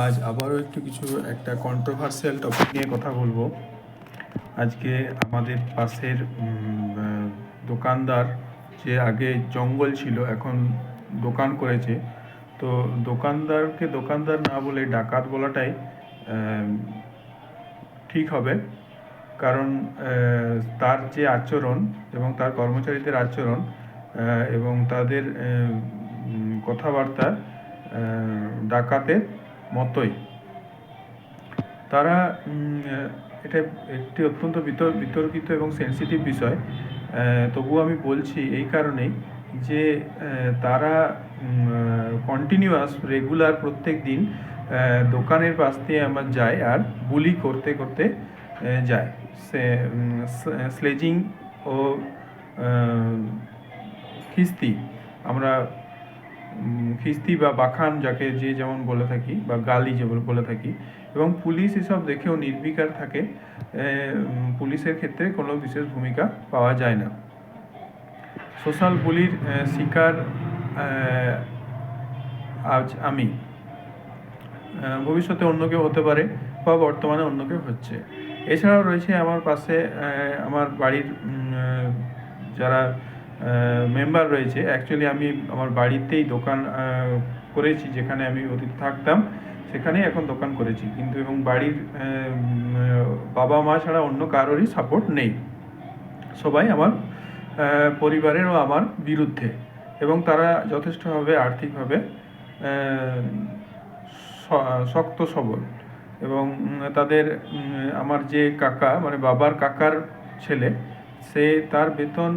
আজ আবারও একটা কন্ট্রোভার্সিয়াল টপিক নিয়ে কথা বলবো। আজকে আমাদের পাশের দোকানদার, যে আগে জঙ্গল ছিল এখন দোকান করেছে, তো দোকানদারকে দোকানদার না বলে ডাকাত বলাটাই ঠিক হবে। কারণ তার যে আচরণ এবং তার কর্মচারীদের আচরণ এবং তাদের কথাবার্তা ডাকাতের মতোই। তারা এটা একটি অত্যন্ত বিতর্কিত এবং সেন্সিটিভ বিষয়। তবুও আমি বলছি এই কারণেই যে তারা রেগুলার প্রত্যেক দিন দোকানের পাশ দিয়ে আমার যায় আর বুলি করতে করতে যায়। স্লেজিং ও খিস্তি, আমরা খিস্তি বা বাখান যাকে যে যেমন বলে থাকি, বা গালি যে বলে থাকি, এবং পুলিশ এসব দেখেও নির্বিকার থাকে। পুলিশের ক্ষেত্রে কোনো বিশেষ ভূমিকা পাওয়া যায় না। সোশ্যাল বুলির শিকার আজ আমি, ভবিষ্যতে অন্য কেউ হতে পারে বা বর্তমানে অন্য কেউ হচ্ছে। এছাড়াও রয়েছে আমার পাশে আমার বাড়ির যারা মেম্বার রয়েছে। অ্যাকচুয়ালি আমি আমার বাড়িতেই দোকান করেছি, যেখানে আমি অতীত থাকতাম সেখানেই এখন দোকান করেছি, কিন্তু এবং বাড়ির বাবা মা ছাড়া অন্য কারোরই সাপোর্ট নেই। সবাই আমার পরিবারের ও আমার বিরুদ্ধে, এবং তারা যথেষ্টভাবে আর্থিকভাবে শক্ত সবল, এবং তাদের আমার যে কাকা, মানে বাবার কাকার ছেলে, সে তার বেতন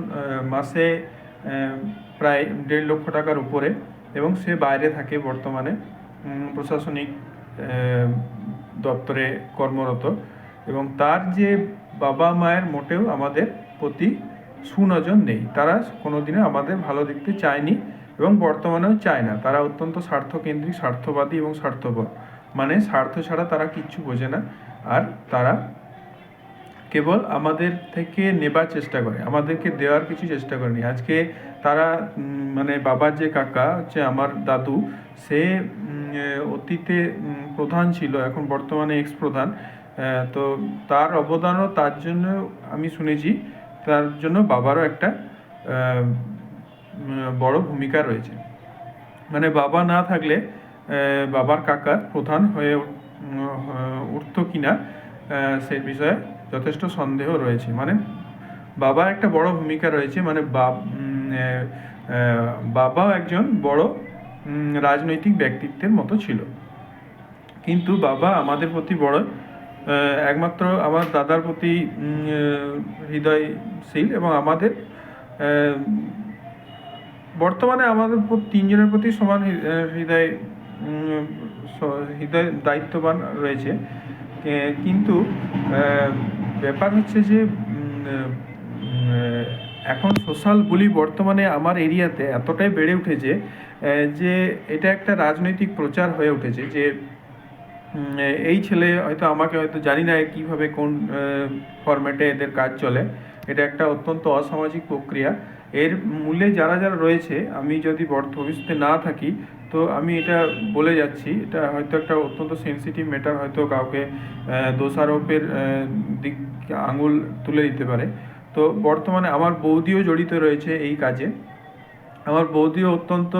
মাসে প্রায় 1.5 লক্ষ টাকার উপরে, এবং সে বাইরে থাকে বর্তমানে, প্রশাসনিক দপ্তরে কর্মরত, এবং তার যে বাবা মায়ের মোটেও আমাদের প্রতি সুনজর নেই। তারা কোনোদিনও আমাদের ভালো দেখতে চায়নি এবং বর্তমানেও চায় না। তারা অত্যন্ত স্বার্থকেন্দ্রিক, স্বার্থবাদী এবং স্বার্থপর, মানে স্বার্থ ছাড়া তারা কিচ্ছু বোঝে না। আর তারা কেবল আমাদের থেকে নেবার চেষ্টা করে, আমাদেরকে দেওয়ার কিছু চেষ্টা করেনি। আজকে তারা মানে বাবার যে কাকা হচ্ছে আমার দাদু, সে অতীতে প্রধান ছিল, এখন বর্তমানে এক্স প্রধান। তো তার অবদানও, তার জন্য আমি শুনেছি তার জন্য বাবারও একটা বড় ভূমিকা রয়েছে। মানে বাবা না থাকলে বাবার কাকার প্রধান হয়ে উঠত কিনা সে বিষয়ে যথেষ্ট সন্দেহ রয়েছে। মানে বাবার একটা বড় ভূমিকা রয়েছে, মানে বাবাও একজন বড় রাজনৈতিক ব্যক্তিত্বের মতো ছিল, কিন্তু বাবা আমাদের প্রতি বড়, একমাত্র আমার দাদার প্রতি হৃদয়শীল, এবং আমাদের বর্তমানে আমাদের তিনজনের প্রতি সমান হৃদয় দায়িত্ববান রয়েছে। কিন্তু ব্যাপার হচ্ছে যে এখন সোশ্যাল বুলি বর্তমানে আমার এরিয়াতে এতটাই বেড়ে উঠেছে যে এটা একটা রাজনৈতিক প্রচার হয়ে উঠেছে, যে এই ছেলে হয়তো আমাকে হয়তো জানি না কীভাবে কোন ফরম্যাটে এদের কাজ চলে। এটা একটা অত্যন্ত অসামাজিক প্রক্রিয়া। এর মূলে যারা যারা রয়েছে, আমি যদি ভবিষ্যতে না থাকি তো আমি এটা বলে যাচ্ছি, এটা হয়তো একটা অত্যন্ত সেন্সিটিভ ম্যাটার, হয়তো কাউকে দোষারোপের দিক আঙুল তুলে দিতে পারে। তো বর্তমানে আমার বৌদিও জড়িত রয়েছে এই কাজে। আমার বৌদিও অত্যন্ত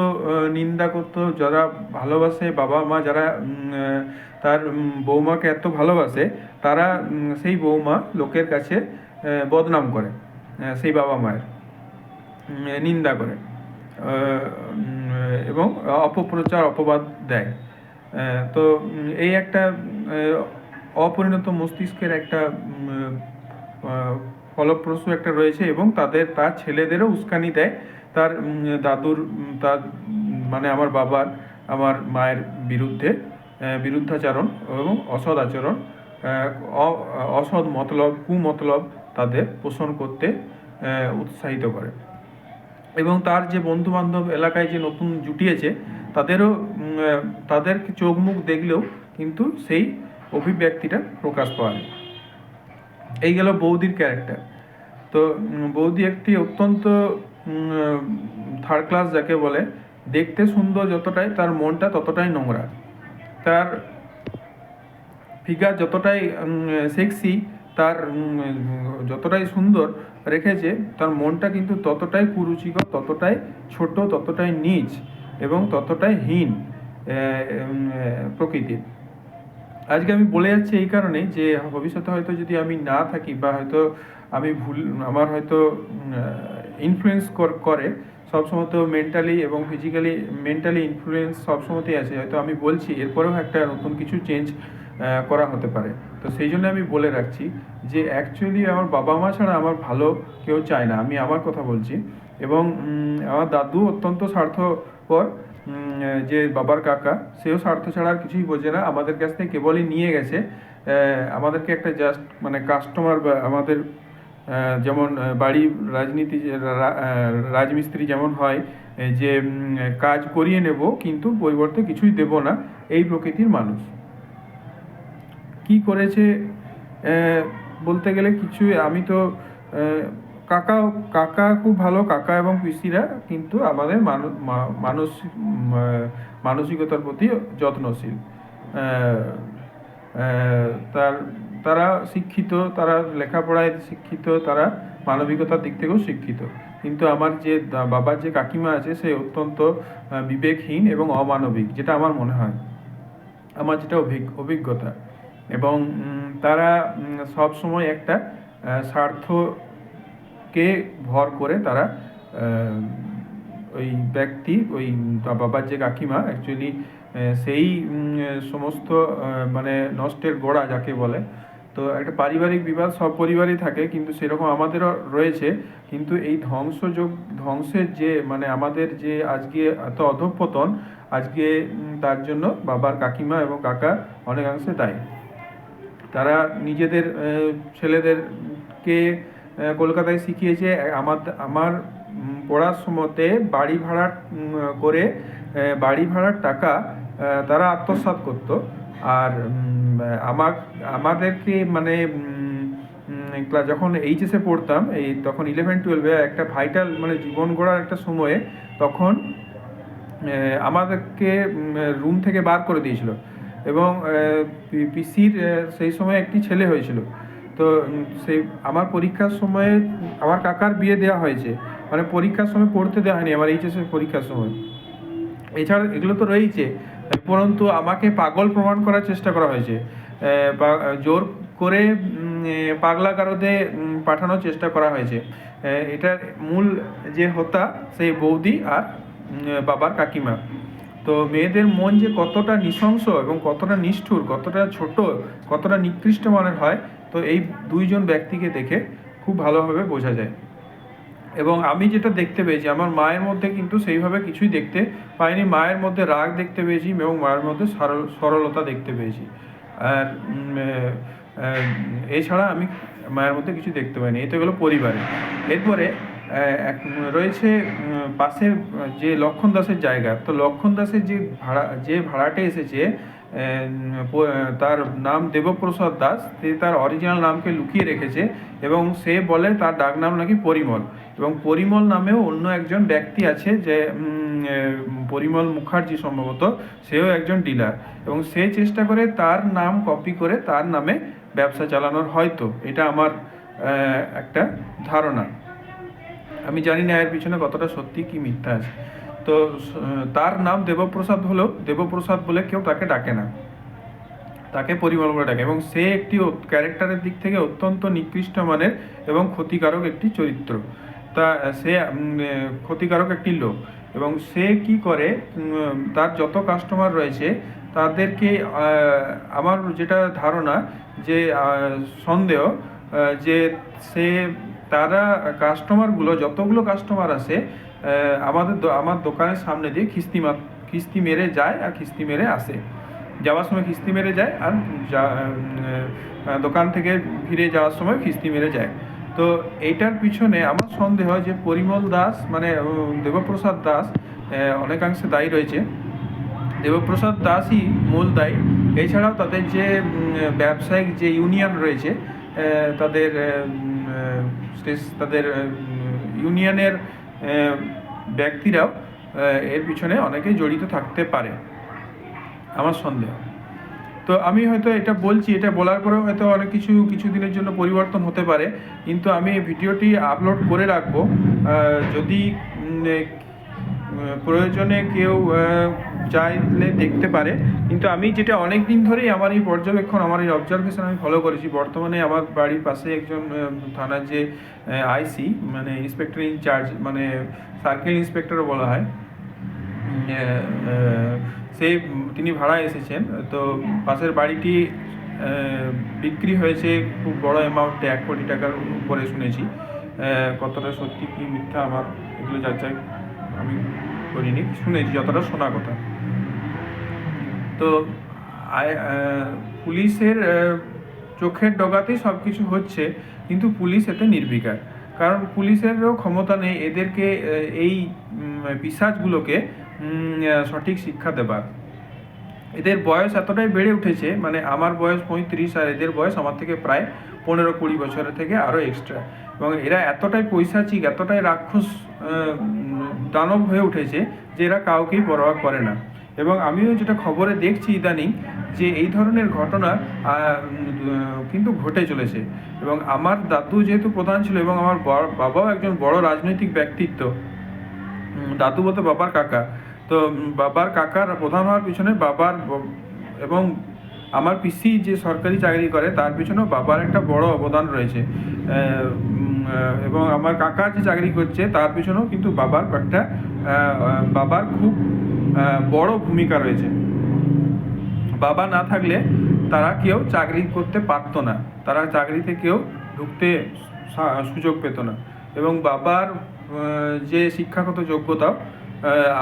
নিন্দা করতো। যারা ভালোবাসে, বাবা মা যারা তার বৌমাকে এত ভালোবাসে, তারা সেই বৌমা লোকের কাছে বদনাম করে, সেই বাবা মায়ের নিন্দা করে এবং অপপ্রচার, অপবাদ দেয়। তো এই একটা অপরিণত মস্তিষ্কের একটা ফলপ্রসূ একটা রয়েছে, এবং তার ছেলেদেরও উস্কানি দেয় তার দাদুর, তার মানে আমার বাবার, আমার মায়ের বিরুদ্ধাচরণ এবং অসৎ আচরণ, অসৎ মতলব, কুমতলব তাদের পোষণ করতে উৎসাহিত করে। এবং তার যে বন্ধুবান্ধব এলাকায় যে নতুন জুটিয়েছে, তাদের চোখ মুখ দেখলেও কিন্তু সেই অভিব্যক্তিটা প্রকাশ পাওয়া যায়। এই গেল বৌদির ক্যারেক্টার। তো বৌদি একটি অত্যন্ত থার্ড ক্লাস যাকে বলে, দেখতে সুন্দর যতটাই, তার মনটা ততটাই নোংরা। তার ফিগার যতটাই সেক্সি, তার যতটাই সুন্দর রেখেছে, তার মনটা কিন্তু ততটাই কুরুচিকর, ততটাই ছোট, ততটাই নীচ এবং ততটাই হীন প্রকৃতির। আজকে আমি বলে যাচ্ছি এই কারণে যে ভবিষ্যতে হয়তো যদি আমি না থাকি, বা হয়তো আমি আমার হয়তো ইনফ্লুয়েন্স করে সবসময়, তো মেন্টালি এবং ফিজিক্যালি, মেন্টালি ইনফ্লুয়েন্স সবসময়তেই আছে, হয়তো আমি বলছি এরপরেও একটা নতুন কিছু চেঞ্জ করা হতে পারে। তো সেই জন্য আমি বলে রাখছি যে অ্যাকচুয়ালি আমার বাবা মা ছাড়া আমার ভালো কেউ চায় না, আমি আমার কথা বলছি। এবং আমার দাদু অত্যন্ত স্বার্থপর, যে বাবার কাকা, সেও স্বার্থ ছাড়া আর কিছুই বোঝে না, আমাদের কাছ থেকে কেবলই নিয়ে গেছে আমাদেরকে একটা জাস্ট মানে কাস্টমার, বা আমাদের যেমন বাড়ি রাজনীতি রাজমিস্ত্রি যেমন হয়, যে কাজ করিয়ে নেব কিন্তু পরিবর্তে কিছুই দেব না, এই প্রকৃতির মানুষ। কি করেছে বলতে গেলে কিছুই, আমি তো কাকা কাকা খুব ভালো, কাকা এবং পিসিরা কিন্তু আমাদের মানসিকতার প্রতি যত্নশীল। তার তারা শিক্ষিত, তারা লেখাপড়ায় শিক্ষিত, তারা মানবিকতার দিক থেকেও শিক্ষিত। কিন্তু আমার যে বাবার যে কাকিমা আছে, সে অত্যন্ত বিবেকহীন এবং অমানবিক, যেটা আমার মনে হয়, আমার যেটা অভিজ্ঞতা। এবং তারা সব সময় একটা স্বার্থকে ভর করে তারা ওই ব্যক্তি, ওই বাবার যে কাকিমা অ্যাকচুয়ালি সেই সমস্ত মানে নষ্টের গোড়া যাকে বলে। তো একটা পারিবারিক বিবাদ সব পরিবারই থাকে, কিন্তু সেরকম আমাদেরও রয়েছে। কিন্তু এই ধ্বংসের যে মানে আমাদের যে আজকে এত অধঃপতন, আজকে তার জন্য বাবার কাকিমা এবং কাকা অনেকাংশে দায়ী। তারা নিজেদের ছেলেদেরকে কলকাতায় শিখিয়েছে, আমার পড়ার সময়তে বাড়ি ভাড়া করে বাড়ি ভাড়ার টাকা তারা আত্মসাৎ করত। আর আমাদেরকে মানে যখন এইচএসে পড়তাম, তখন 11-12-এ একটা ভাইটাল মানে জীবন গড়ার একটা সময়ে, তখন আমাদেরকে রুম থেকে বার করে দিয়েছিল। এবং পিসির সেই সময় একটি ছেলে হয়েছিল। তো সেই আমার পরীক্ষার সময়ে আমার কাকার বিয়ে দেওয়া হয়েছে, মানে পরীক্ষার সময় পড়তে দেওয়া হয়নি আমার এইচএসের পরীক্ষার সময়। এছাড়া এগুলো তো রয়েছে, পরন্তু আমাকে পাগল প্রমাণ করার চেষ্টা করা হয়েছে, জোর করে পাগলা গারদে পাঠানোর চেষ্টা করা হয়েছে। এটার মূল যে হোতা, সেই বৌদি আর বাবার কাকিমা। তো মেয়েদের মন যে কতটা নৃশংস এবং কতটা নিষ্ঠুর, কতটা ছোট, কতটা নিকৃষ্ট মানের হয়, তো এই দুইজন ব্যক্তিকে দেখে খুব ভালোভাবে বোঝা যায়। এবং আমি যেটা দেখতে পেয়েছি, আমার মায়ের মধ্যে কিন্তু সেইভাবে কিছুই দেখতে পাইনি। মায়ের মধ্যে রাগ দেখতে পেয়েছি এবং মায়ের মধ্যে সরলতা দেখতে পেয়েছি। আর এছাড়া আমি মায়ের মধ্যে কিছু দেখতে পাইনি। এই তো গেলো পরিবারে। এরপরে রয়েছে পাশে যে লক্ষণ দাসের জায়গা। তো লক্ষণ দাসের যে ভাড়াটে এসেছে, তার নাম দেবপ্রসাদ দাস, সে তার অরিজিনাল নামকে লুকিয়ে রেখেছে এবং সে বলে তার ডাক নাম নাকি পরিমল। এবং পরিমল নামেও অন্য একজন ব্যক্তি আছে, যে পরিমল মুখার্জি সম্ভবত, সেও একজন ডিলার, এবং সে চেষ্টা করে তার নাম কপি করে তার নামে ব্যবসা চালানোর, হয়তো এটা আমার একটা ধারণা। আমি জানি না এর পিছনে কতটা সত্যি কি মিথ্যা আছে। তো তার নাম দেবপ্রসাদ হলেও দেবপ্রসাদ বলে কেউ তাকে ডাকে না, তাকে পরিমল বলে ডাকে। এবং সে একটি ক্যারেক্টারের দিক থেকে অত্যন্ত নিকৃষ্ট মানের এবং ক্ষতিকারক একটি চরিত্র। তা সে ক্ষতিকারক একটি লোক। এবং সে কি করে, তার যত কাস্টমার রয়েছে তাদেরকে, আমার যেটা ধারণা, যে সন্দেহ, যে তারা কাস্টমারগুলো, যতগুলো কাস্টমার আসে আমার দোকানের সামনে দিয়ে খিস্তি মেরে যায় আর খিস্তি মেরে আসে। যাওয়ার সময় খিস্তি মেরে যায়, আর দোকান থেকে ফিরে যাওয়ার সময় খিস্তি মেরে যায়। তো এইটার পিছনে আমার সন্দেহ যে পরিমল দাস মানে দেবপ্রসাদ দাস অনেকাংশে দায়ী রয়েছে। দেবপ্রসাদ দাসই মূল দায়ী। এছাড়াও তাদের যে ব্যবসায়িক যে ইউনিয়ন রয়েছে, তাদের ইউনিয়নের ব্যক্তিরাও এর পিছনে অনেকেই জড়িত থাকতে পারে, আমার সন্দেহ। তো আমি হয়তো এটা বলছি, এটা বলার পরেও হয়তো অনেক কিছু দিনের জন্য পরিবর্তন হতে পারে, কিন্তু আমি এই ভিডিওটি আপলোড করে রাখবো। যদি প্রয়োজনে কেউ চাইলে দেখতে পারে। কিন্তু আমি যেটা অনেক দিন ধরেই আমার এই পর্যবেক্ষণ, আমার এই অবজারভেশন আমি ফলো করেছি। বর্তমানে আমার বাড়ির পাশে একজন থানার যে আইসি, মানে ইন্সপেক্টর ইনচার্জ, মানে সার্কেল ইন্সপেক্টরও বলা হয়, তিনি ভাড়া এসেছেন। তো পাশের বাড়িটি বিক্রি হয়েছে খুব বড় অ্যামাউন্টে, 1 কোটি টাকার উপরে শুনেছি। কতটা সত্যি কি মিথ্যা আমার এগুলো যাচাই আমি করিনি, শুনেছি যতটা শোনা কথা। তো পুলিশের চোখের ডগাতেই সব কিছু হচ্ছে, কিন্তু পুলিশ এতে নির্বিকার। কারণ পুলিশেরও ক্ষমতা নেই এদেরকে, এই পিশাচগুলোকে সঠিক শিক্ষা দেবার। এদের বয়স এতটাই বেড়ে উঠেছে, মানে আমার বয়স 35 আর এদের বয়স আমার থেকে প্রায় 15-20 বছরের থেকে আরও এক্সট্রা। এবং এরা এতটাই পৈশাচিক, এতটাই রাক্ষস দানব হয়ে উঠেছে যে এরা কাউকেই পরোয়া করে না। এবং আমিও যেটা খবরে দেখছি ইদানিং, যে এই ধরনের ঘটনা কিন্তু ঘটে চলেছে। এবং আমার দাদু যেহেতু প্রধান ছিল, এবং আমার বাবাও একজন বড় রাজনৈতিক ব্যক্তিত্ব, দাদু বলতে বাবার কাকা। তো বাবার কাকার প্রধান হওয়ার পিছনে বাবার এবং আমার পিসি যে সরকারি চাকরি করে তার পিছনেও বাবার একটা বড় অবদান রয়েছে। এবং আমার কাকা যে চাকরি করছে তার পিছনেও কিন্তু বাবার খুব বড় ভূমিকা রয়েছে। বাবা না থাকলে তারা কেউ চাকরি করতে পারতো না, তারা চাকরিতে কেউ ঢুকতে সুযোগ পেত না। এবং বাবার যে শিক্ষাগত যোগ্যতা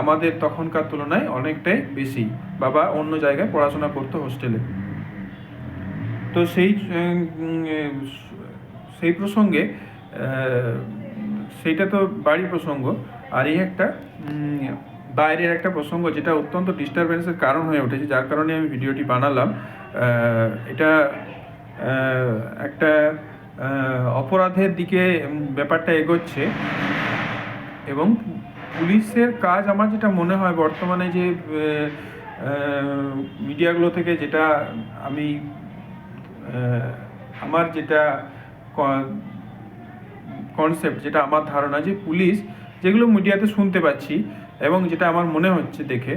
আমাদের তখনকার তুলনায় অনেকটাই বেশি। বাবা অন্য জায়গায় পড়াশোনা করতো, হোস্টেলে। তো সেই প্রসঙ্গে, সেইটা তো বাড়ির প্রসঙ্গ। আর এই একটা বাইরের একটা প্রসঙ্গ যেটা অত্যন্ত ডিস্টারবেন্সের কারণ হয়ে উঠেছে, যার কারণে আমি ভিডিওটি বানালাম। এটা একটা অপরাধের দিকে ব্যাপারটা এগোচ্ছে। এবং পুলিশের কাজ আমার যেটা মনে হয় বর্তমানে, যে মিডিয়াগুলো থেকে যেটা আমি আমার যেটা কনসেপ্ট, যেটা আমার ধারণা, যে পুলিশ যেগুলো মিডিয়াতে শুনতে পাচ্ছি এবং যেটা আমার মনে হচ্ছে দেখে,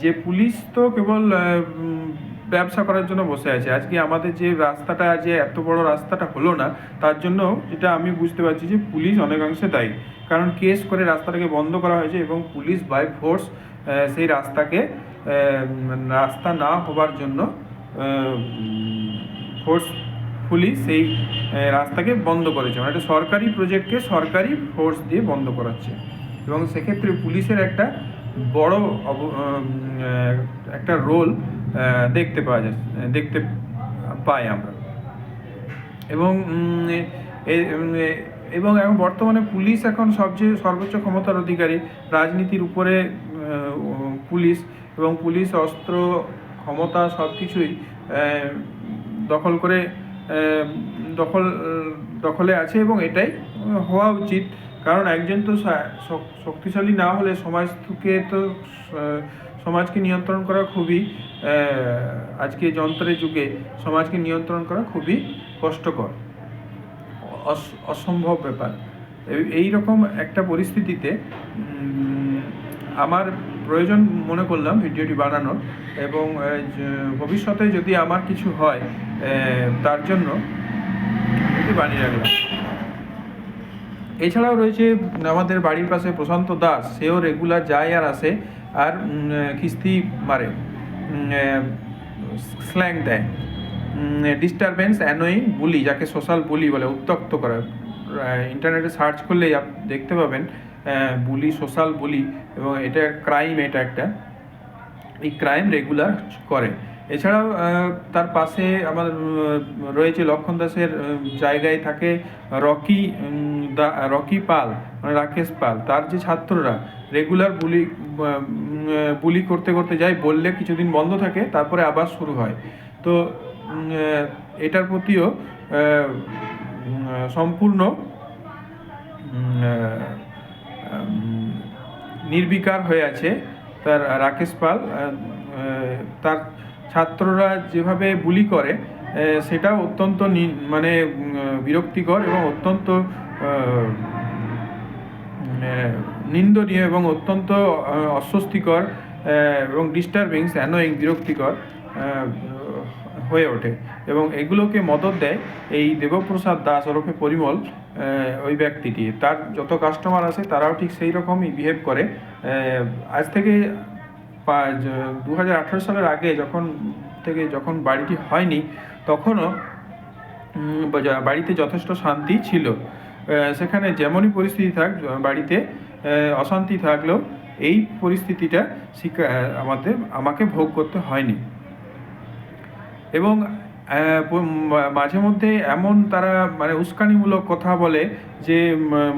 যে পুলিশ তো কেবল ব্যবসা করার জন্য বসে আছে। আজকে আমাদের যে রাস্তাটা, যে এত বড় রাস্তাটা হলো না, তার জন্য যেটা আমি বুঝতে পারছি যে পুলিশ অনেকাংশে দায়ী। কারণ কেস করে রাস্তাটাকে বন্ধ করা হয়েছে, এবং পুলিশ বাই ফোর্স সেই রাস্তা না হবার জন্য ফোর্সফুলি সেই রাস্তাকে বন্ধ করেছে। মানে একটা সরকারি প্রজেক্টকে সরকারি ফোর্স দিয়ে বন্ধ করাচ্ছে। এবং সেক্ষেত্রে পুলিশের একটা বড় একটা রোল দেখতে পাই আমরা। এবং এখন বর্তমানে পুলিশ এখন সর্বোচ্চ ক্ষমতার অধিকারী। রাজনীতির উপরে পুলিশ, এবং পুলিশ অস্ত্র, ক্ষমতা সব কিছুই দখলে আছে, এবং এটাই হওয়া উচিত। কারণ একজন তো শক্তিশালী না হলে সমাজকে নিয়ন্ত্রণ করা খুবই, আজকে যন্ত্রের যুগে সমাজকে নিয়ন্ত্রণ করা খুবই কষ্টকর, অসম্ভব ব্যাপার। এই রকম একটা পরিস্থিতিতে আমার প্রয়োজন মনে করলাম ভিডিওটি বানানোর। এবং ভবিষ্যতে যদি আমার কিছু হয়, তার জন্য এটি বানিয়ে রাখলাম। এছাড়াও রয়েছে আমাদের বাড়ির পাশে প্রশান্ত দাস, সেও রেগুলার যায় আর আসে, আর খিস্তি মারে, স্ল্যাং দেয়, ডিস্টারবেন্স, অ্যানোয়িং, বুলি, যাকে সোশ্যাল বুলি বলে, উত্ত্যক্ত করা। ইন্টারনেটে সার্চ করলেই দেখতে পাবেন বুলি, সোশ্যাল বুলি। এবং এটা ক্রাইম, এটা একটা এই ক্রাইম রেগুলার করে। এছাড়াও তার পাশে আমার রয়েছে লক্ষণ দাসের জায়গায় থাকে রকি পাল, মানে রাকেশ পাল। তার যে ছাত্ররা রেগুলার বুলি করতে করতে যায়, বললে কিছুদিন বন্ধ থাকে, তারপরে আবার শুরু হয়। তো এটার প্রতিও সম্পূর্ণ নির্বিকার হয়ে আছে তার রাকেশ পাল। তার ছাত্ররা যেভাবে বুলি করে সেটাও অত্যন্ত মানে বিরক্তিকর এবং অত্যন্ত নিন্দনীয় এবং অত্যন্ত অস্বস্তিকর এবং ডিস্টার্বিংস, অ্যানোয়িং, বিরক্তিকর হয়ে ওঠে। এবং এগুলোকে মদত দেয় এই দেবপ্রসাদ দাস ওরফে পরিমল, ওই ব্যক্তিটি। তার যত কাস্টমার আছে তারাও ঠিক সেই রকমই বিহেভ করে। আজ থেকে 2018 সালের আগে যখন বাড়িটি হয়নি তখনও বাড়িতে যথেষ্ট শান্তি ছিল। সেখানে যেমনই পরিস্থিতি থাক, বাড়িতে অশান্তি থাকলেও এই পরিস্থিতিটা আমাকে ভোগ করতে হয়নি। এবং মাঝে মধ্যে এমন তারা মানে উস্কানিমূলক কথা বলে যে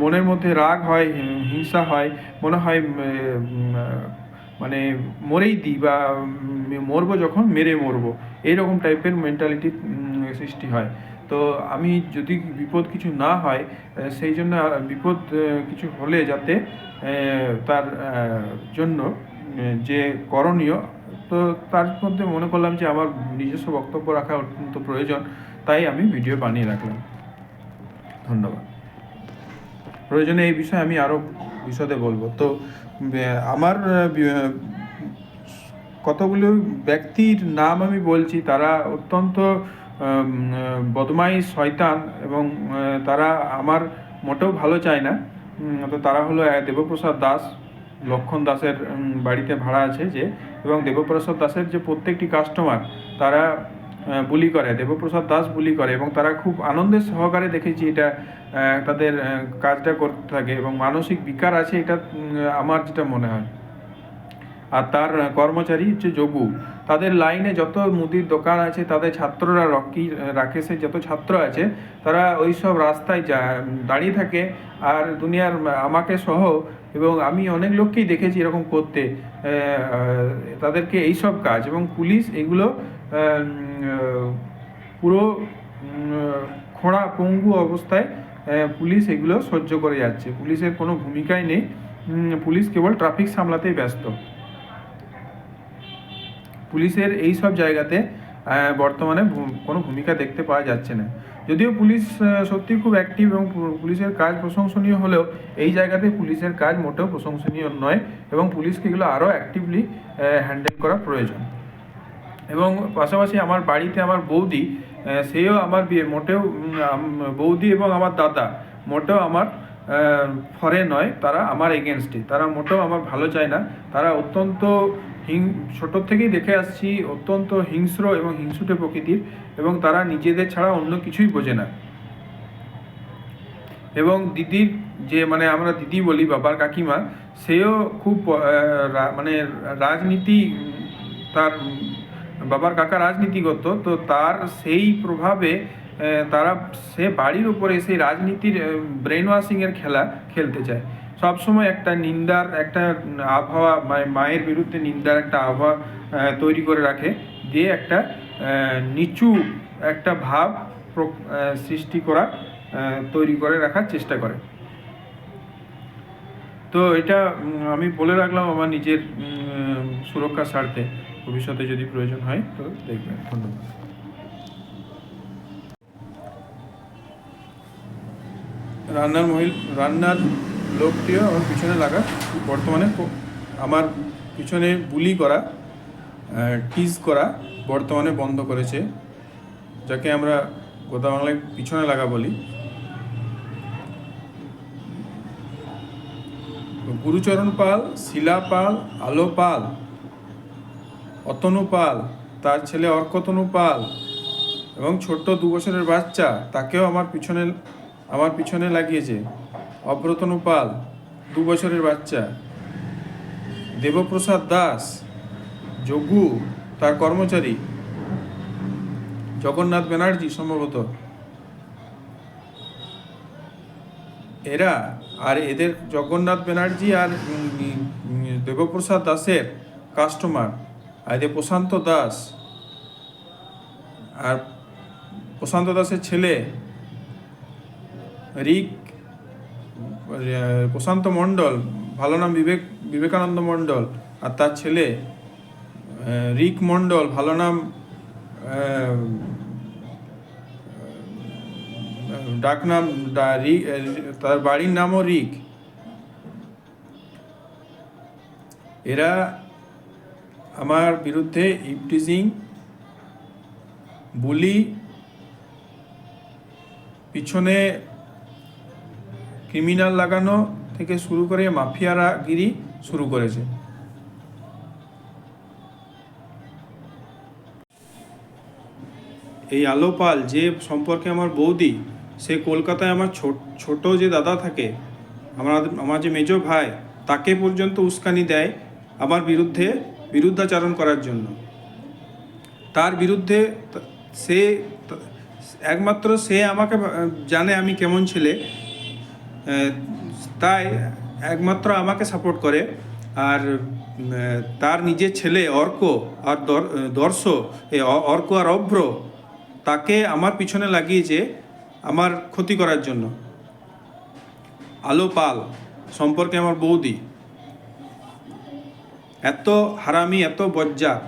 মনের মধ্যে রাগ হয়, হিংসা হয়, মনে হয় মানে মরেই দিই বা মরবো যখন মেরে মরবো, এইরকম টাইপের মেন্টালিটি সৃষ্টি হয়। তো আমি যদি বিপদ কিছু না হয় সেই জন্য বিপদ কিছু হলে যাতে তার জন্য যে করণীয়, তো তার মধ্যে মনে করলাম যে আমার নিজস্ব বক্তব্য রাখা অত্যন্ত প্রয়োজন, তাই আমি ভিডিও বানিয়ে রাখলাম। ধন্যবাদ। প্রয়োজনে এই বিষয়ে আমি আরও বিশদে বলবো। তো আমার কতগুলো ব্যক্তির নাম আমি বলছি, তারা অত্যন্ত বদমাইশ, শয়তান এবং তারা আমার মোটেও ভালো চায় না। তো তারা হলো দেবপ্রসাদ দাস, লক্ষণ দাসের বাড়িতে ভাড়া আছে যে, এবং দেবপ্রসাদ দাসের যে প্রত্যেকটি কাস্টমার তারা বুলি করে, দেবপ্রসাদ দাস বুলি করে, এবং তারা খুব আনন্দের সহকারে দেখেছি এটা তাদের কাজটা করতে থাকে, এবং মানসিক বিকার আছে এটা আমার যেটা মনে হয়। আর তার কর্মচারী হচ্ছে যোগু। তাদের লাইনে যত মুদির দোকান আছে, তাদের ছাত্ররা রাকেশের যত ছাত্র আছে, তারা ওই সব রাস্তায় দাঁড়িয়ে থাকে। আর দুনিয়ার আমাকে সহ, এবং আমি অনেক লোককেই দেখেছি এরকম করতে, তাদেরকে এই সব কাজ, এবং পুলিশ এগুলো পুরো খোঁড়া পঙ্গু অবস্থায় পুলিশ এগুলো সহ্য করে যাচ্ছে। পুলিশের কোনো ভূমিকাই নেই, পুলিশ কেবল ট্রাফিক সামলাতেই ব্যস্ত। পুলিশের এই সব জায়গাতে বর্তমানে কোনো ভূমিকা দেখতে পাওয়া যাচ্ছে না। যদিও পুলিশ সত্যি খুব অ্যাক্টিভ এবং পুলিশের কাজ প্রশংসনীয় হলেও এই জায়গাতে পুলিশের কাজ মোটেও প্রশংসনীয় নয়, এবং পুলিশকে এগুলো আরও অ্যাক্টিভলি হ্যান্ডেল করা প্রয়োজন। এবং পাশাপাশি আমার বাড়িতে আমার বৌদি, সেও আমার মোটেও, বৌদি এবং আমার দাদা মোটেও আমার ফরে নয়, তারা আমার এগেনস্টে, তারা মোটেও আমার ভালো চায় না। তারা অত্যন্ত ছোটোর থেকেই দেখে আসছি অত্যন্ত হিংস্র এবং হিংসুটে প্রকৃতির, এবং তারা নিজেদের ছাড়া অন্য কিছুই বোঝে না। এবং দিদির যে মানে আমরা দিদি বলি, বাবার কাকিমা, সেও খুব মানে রাজনীতি, তার বাবার কাকা রাজনীতিগত, তো তার সেই প্রভাবে সে বাড়ির উপরে সেই রাজনীতির ব্রেন ওয়াশিংয়ের খেলা খেলতে চায়। সবসময় একটা নিন্দার একটা আবহাওয়া, মায়ের বিরুদ্ধে নিন্দার একটা আবহাওয়া তৈরি করে রাখে, দিয়ে একটা নিচু একটা ভাব সৃষ্টি করা, তৈরি করে রাখার চেষ্টা করে। তো এটা আমি বলে রাখলাম আমার নিজের সুরক্ষার স্বার্থে, ভবিষ্যতে যদি প্রয়োজন হয় তো দেখবেন। ধন্যবাদ। রান্নার লোকটিও আমার পিছনে লাগা, বর্তমানে আমার পিছনে বুলি করা, টিজ করা বর্তমানে বন্ধ করেছে, যাকে আমরা গোদা বাংলায় পিছনে লাগা বলি। গুরুচরণ পাল, শিলা পাল, আলো পাল, অতনু পাল, তার ছেলে অর্কতনু পাল, এবং ছোট্ট 2 বছরের বাচ্চা, তাকেও আমার পিছনে লাগিয়েছে। অব্রতনু পাল, 2 বছরের বাচ্চা। দেবপ্রসাদ দাস, যোগু তার কর্মচারী, জগন্নাথ ব্যানার্জি সম্ভবত, এরা আর এদের জগন্নাথ ব্যানার্জি আর দেবপ্রসাদ দাসের কাস্টমার, আর এদের প্রশান্ত দাস, আর প্রশান্ত দাসের ছেলে প্রশান্ত মণ্ডল, ভালো নাম বিবেকানন্দ মণ্ডল, আর তার ছেলে রিক মণ্ডল, ভালো নাম ডাকনাম তার বাড়ির নামও রিক। এরা আমার বিরুদ্ধে ইভটিজিং, বুলি, পিছনে ক্রিমিনাল লাগানো থেকে শুরু করে মাফিয়াগিরি শুরু করেছে। এই আলো পাল, যে সম্পর্কে আমার বৌদি, সে কলকাতায় আমার ছোট যে দাদা থাকে, আমার যে মেজো ভাই, তাকে পর্যন্ত উস্কানি দেয় আমার বিরুদ্ধে বিরুদ্ধাচারণ করার জন্য। তার বিরুদ্ধে সে একমাত্র সে আমাকে জানে আমি কেমন ছেলে, তাই একমাত্র আমাকে সাপোর্ট করে। আর তার নিজের ছেলে অর্ক আর দর্শ, এই অর্ক আর অভ্র, তাকে আমার পিছনে লাগিয়েছে আমার ক্ষতি করার জন্য। আলো পাল সম্পর্কে আমার বৌদি এত হারামি, এত বজ্জাত,